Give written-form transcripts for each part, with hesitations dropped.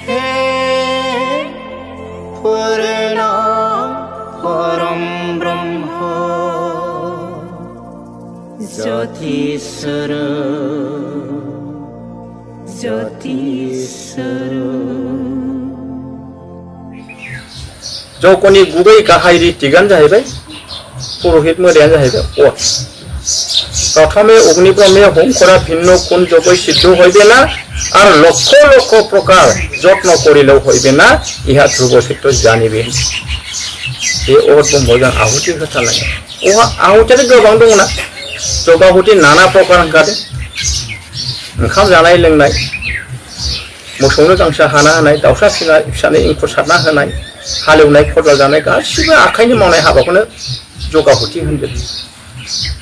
हे पूर्ण परम ब्रह्म ज्योतिस्वर जौगनि गुबै गाहाय रीतिगानो जाहैबाय पुरोहित मोदायानो जाहैबाय अर प्रथमे अग्निब्रह्मे होम करा भिन्न कुन जगै सिद्ध हইবে না আর লক্ষ লক্ষ প্রকার যত্ন করিলেও হইবে না ইহা ধ্রুব সত্য জানিবে এই অর ব্রহ্মজন আহুতি होथारनाय ওহা আহুতিতে गोबां दङ ना जगाहुति नाना प्रकार ओंखारो ओंखाम जानाय लोंनाय मोसौनो गांसो हाना होनाय दाउसा फिसानो एंखुर सारना होनाय हालेवनाय खदाल जानाय गासिबो आखाइनि मावनाय हाबाखौनो जगाहुति होनदों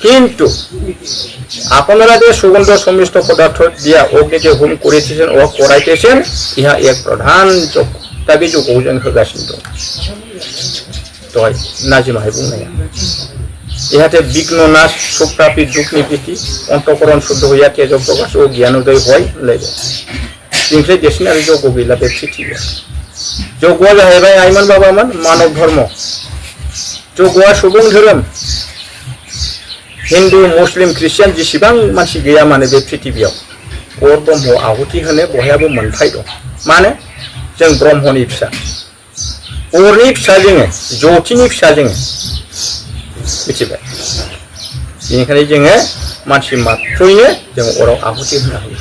किन्तु আপনারা যে সুগন্ধ সমিষ্ট পদার্থ দিয়া অগ্নিতে হোম করিতেছেন ও করাইতেছেন ইহা এক প্রধান যোগ दा बे जगखौ जों होगासिनो दं दहाय नाजिमाहाय बुंनाया इहाते विघ्न नाश सुख प्राप्ति दुख निवृत्ति अंतकरण शुद्ध हइया तेज प्रकाश और ज्ञानोदय हय होनलायबाय बेनिफ्राय देरसिन आरो जग गैला बे पृथिबियाव जगआ जाहैबाय आइमोन बाबामोन मानव धर्म जगआ सुबुं धोरोम हिंदू मुस्लिम ख्रिस्टियान जेसेबां मानसि गैया माने बे पृथिबियाव अर ब्रह्म आहुति होनो बयहाबो मोनथाय दं माने जों ब्रह्मनि फिसा अरनि फिसा जोङो ज्योतिनि फिसा जोङो मिथिबाय बेनिखायनो जोङो मानसि मात्रयैनो जों अराव आहुति होनो हायो